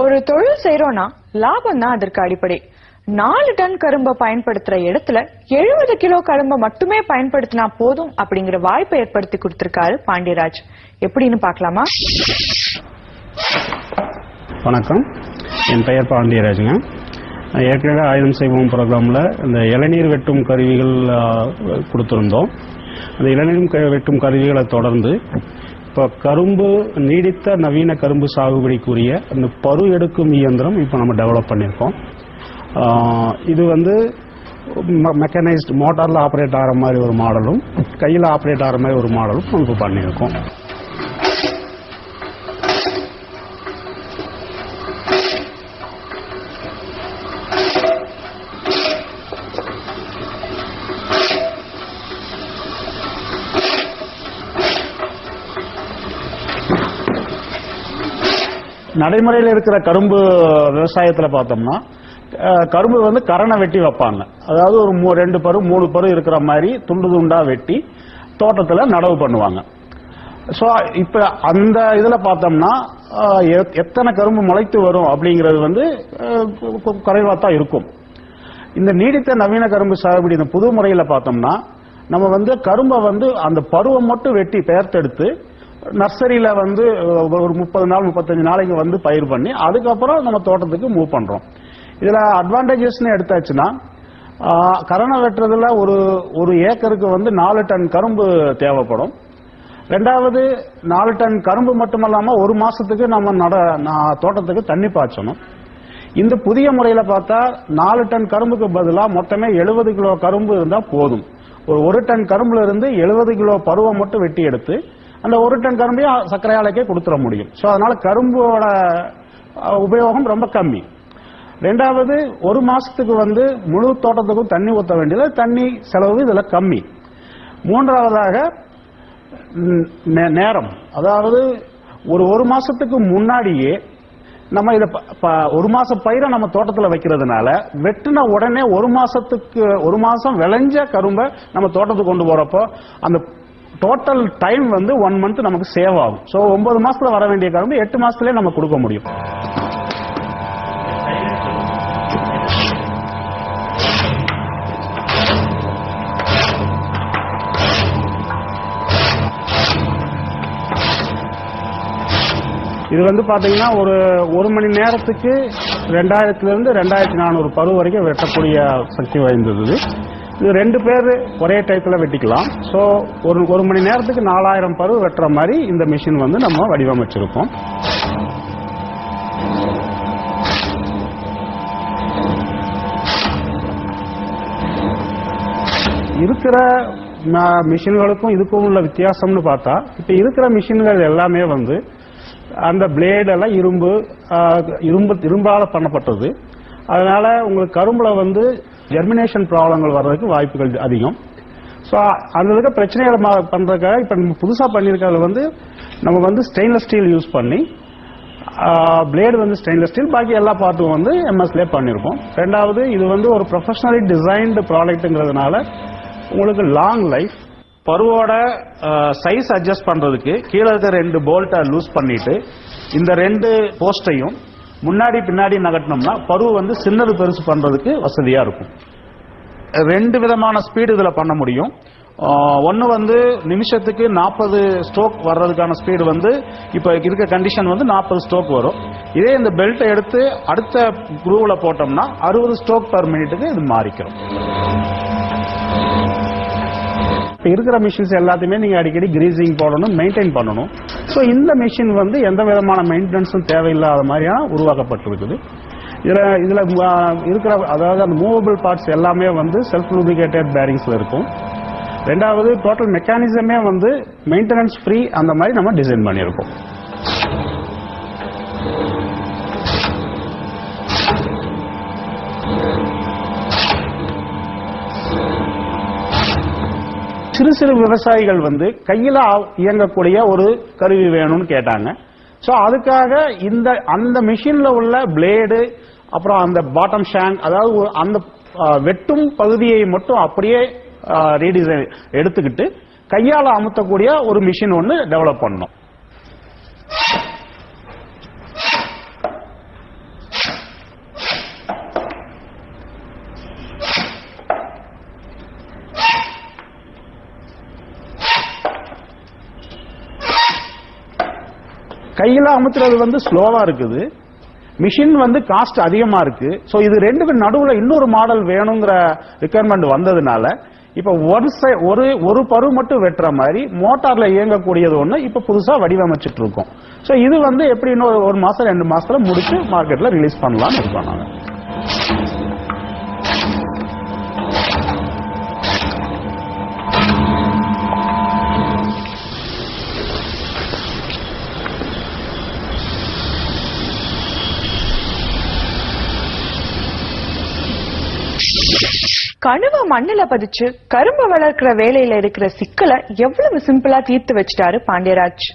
ஒரு தொழில் செய்யறோம்னா லாபம் தான் அதற்கு அடிப்படை. 4 டன் கரும்பை பயன்படுத்துற இடத்துல 70 கிலோ கரும்பை மட்டுமே பயன்படுத்தினா போதும் அப்படிங்கிற வாய்ப்பை ஏற்படுத்தி கொடுத்திருக்காரு பாண்டியராஜ். எப்படின்னு பார்க்கலாமா? வணக்கம், என் பெயர் பாண்டியராஜுங்க. ஏற்கனவே ஆயுதம் செய்வோம் ப்ரோக்ராமில் இந்த இளநீர் வெட்டும் கருவிகள் கொடுத்துருந்தோம். அந்த இளநீர் வெட்டும் கருவிகளை தொடர்ந்து இப்போ கரும்பு நீடித்த நவீன கரும்பு சாகுபடிக்குரிய அந்த பரு எடுக்கும் இயந்திரம் இப்போ நம்ம டெவலப் பண்ணியிருக்கோம். இது மெக்கனைஸ்ட் மோட்டாரில் ஆப்ரேட் ஆகிற மாதிரி ஒரு மாடலும் கையில் ஆப்ரேட் ஆகிற மாதிரி ஒரு மாடலும் நம்ம பண்ணியிருக்கோம். நடைமுறையில் இருக்கிற கரும்பு விவசாயத்தில் பார்த்தோம்னா கரும்பு கரணை வெட்டி வைப்பாங்க. அதாவது ஒரு 2 பரு 3 பரு இருக்கிற மாதிரி துண்டு துண்டா வெட்டி தோட்டத்தில் நடவு பண்ணுவாங்க. ஸோ இப்போ அந்த இதில் பார்த்தோம்னா எத்தனை கரும்பு முளைத்து வரும் அப்படிங்கிறது குறைவாக தான் இருக்கும். இந்த நீடித்த நவீன கரும்பு சாகுபடி இந்த புது முறையில் பார்த்தோம்னா நம்ம கரும்பை அந்த பருவம் மட்டும் வெட்டி பெயர்த்தெடுத்து நர்சரியில ஒரு 30 நாள் 35 நாளைக்கு பயிர் பண்ணி அதுக்கப்புறம் நம்ம தோட்டத்துக்கு மூவ் பண்றோம். இதுல அட்வான்டேஜஸ் எடுத்தாச்சுன்னா கரணை வெட்டுறதுல ஒரு ஏக்கருக்கு 4 டன் கரும்பு தேவைப்படும். ரெண்டாவது 4 டன் கரும்பு மட்டுமல்லாம ஒரு மாசத்துக்கு நம்ம தோட்டத்துக்கு தண்ணி பாய்ச்சணும். இந்த புதிய முறையில பார்த்தா 4 டன் கரும்புக்கு பதிலா மொத்தமே 70 கிலோ கரும்பு இருந்தா போதும். ஒரு டன் கரும்புல இருந்து 70 கிலோ பருவம் மட்டும் வெட்டி எடுத்து அந்த 1 டன் கரும்பையும் சர்க்கரை ஆலைக்கே கொடுத்துட முடியும். ஸோ அதனால கரும்போட உபயோகம் ரொம்ப கம்மி. ரெண்டாவது ஒரு மாசத்துக்கு முழு தோட்டத்துக்கும் தண்ணி ஊற்ற வேண்டியது, தண்ணி செலவு இதுல கம்மி. மூன்றாவதாக நேரம், அதாவது ஒரு மாசத்துக்கு முன்னாடியே நம்ம இதை ஒரு மாசம் பயிரை நம்ம தோட்டத்தில் வைக்கிறதுனால வெட்டின உடனே ஒரு மாசம் விளைஞ்ச கரும்பை நம்ம தோட்டத்துக்கு கொண்டு போறப்போ அந்த டோட்டல் டைம் 1 மந்த் நமக்கு சேவ் ஆகும். ஸோ 9 மாசத்துல வர வேண்டிய கரும்பு 8 மாசத்துலயே நம்ம கொடுக்க முடியும். இது பாத்தீங்கன்னா ஒரு மணி நேரத்துக்கு 2000 to 2400 பரு வரைக்கும் வெட்டக்கூடிய சக்தி வாய்ந்தது. இது 2 பேர் ஒரே டைப்ல வெட்டிக்கலாம். ஸோ ஒரு மணி நேரத்துக்கு 4000 பரு வெட்டுற மாதிரி இந்த மிஷின் நம்ம வடிவமைச்சிருக்கோம். இருக்கிற மிஷின்களுக்கும் இதுக்கும் உள்ள வித்தியாசம்னு பார்த்தா இப்ப இருக்கிற மிஷின்கள் எல்லாமே அந்த பிளேட் எல்லாம் இரும்பால பண்ணப்பட்டது. அதனால உங்களுக்கு கரும்புல ஜெர்மினேஷன் ப்ராப்ளங்கள் வர்றதுக்கு வாய்ப்புகள் அதிகம். ஸோ அந்த பிரச்சனைகளை பண்றதுக்காக இப்ப நம்ம புதுசா பண்ணிருக்கிறது நம்ம ஸ்டெயின்லெஸ் ஸ்டீல் யூஸ் பண்ணி பிளேடு ஸ்டெயின்லெஸ் ஸ்டீல், பாக்கி எல்லா பார்ட்டும் எம்எஸ்ல பண்ணிருக்கோம். ரெண்டாவது இது ஒரு ப்ரொஃபஷனலி டிசைன்டு ப்ராடக்ட்ங்கிறதுனால உங்களுக்கு லாங் லைஃப். பருவோட சைஸ் அட்ஜஸ்ட் பண்றதுக்கு கீழே இருக்க 2 போல்ட்டை லூஸ் பண்ணிட்டு இந்த 2 போஸ்டையும் முன்னாடி பின்னாடி நகட்டினோம்னா பருவ சின்னது பெருசு பண்றதுக்கு வசதியா இருக்கும். 2 விதமான ஸ்பீடு இதுல பண்ண முடியும். ஒன்னு நிமிஷத்துக்கு 40 ஸ்ட்ரோக் வர்றதுக்கான ஸ்பீடு இப்ப இருக்க கண்டிஷன் 40 ஸ்ட்ரோக் வரும். இதே இந்த பெல்ட்டை எடுத்து அடுத்த குரூவ்ல போட்டோம்னா 60 ஸ்ட்ரோக் பர் மினிட்டுக்கு இது மாறிக்கிறோம். இப்ப இருக்கிற மிஷின்ஸ் எல்லாத்தையுமே நீங்க அடிக்கடி கிரீசிங் போடணும், மெயின்டைன் பண்ணணும். ஸோ இந்த மிஷின் எந்த விதமான மெயின்டெனன்ஸும் தேவையில்லாத மாதிரியான உருவாக்கப்பட்டிருக்குது. இதுல இருக்கிற அதாவது அந்த மூவபிள் பார்ட்ஸ் எல்லாமே செல்ஃப் லூபிகேட்டட் பேரிங்ஸ்ல இருக்கும். ரெண்டாவது டோட்டல் மெக்கானிசமே மெயின்டெனன்ஸ் ஃப்ரீ அந்த மாதிரி நம்ம டிசைன் பண்ணியிருக்கோம். சிறு சிறு விவசாயிகள் கையில இயங்கக்கூடிய ஒரு கருவி வேணும்னு கேட்டாங்க. சோ அதுக்காக அந்த மிஷின்ல உள்ள பிளேடு அப்புறம் அந்த பாட்டம் ஷாங்க், அதாவது அந்த வெட்டும் பகுதியை மட்டும் அப்படியே ரீடிசைன் எடுத்துக்கிட்டு கையால அமுத்தக்கூடிய ஒரு மிஷின் ஒன்னு டெவலப் பண்ணோம். கையில அமுத்துறது வந்து ஸ்லோவா இருக்குது, மிஷின் வந்து காஸ்ட் அதிகமா இருக்கு. சோ இது ரெண்டுக்கு நடுவுல இன்னொரு மாடல் வேணுங்கிற ரிக்வயர்மெண்ட் வந்ததுனால இப்ப ஒரு பரு மட்டும் வெட்டுற மாதிரி மோட்டார்ல இயங்கக்கூடியது ஒண்ணு இப்ப புதுசா வடிவமைச்சிட்டு இருக்கோம். சோ இது வந்து எப்படி இன்னும் 1 மாசம் 2 மாசத்துல முடிச்சு மார்க்கெட்ல ரிலீஸ் பண்ணலாம்னு இருக்கோம் நாங்க. கணுவ மண்ணுல பதிச்சு கரும்பு வளர்க்கிற வேலையில இருக்கிற சிக்கலை எவ்வளவு சிம்பிளா தீர்த்து வச்சிட்டாரு பாண்டியராஜ்.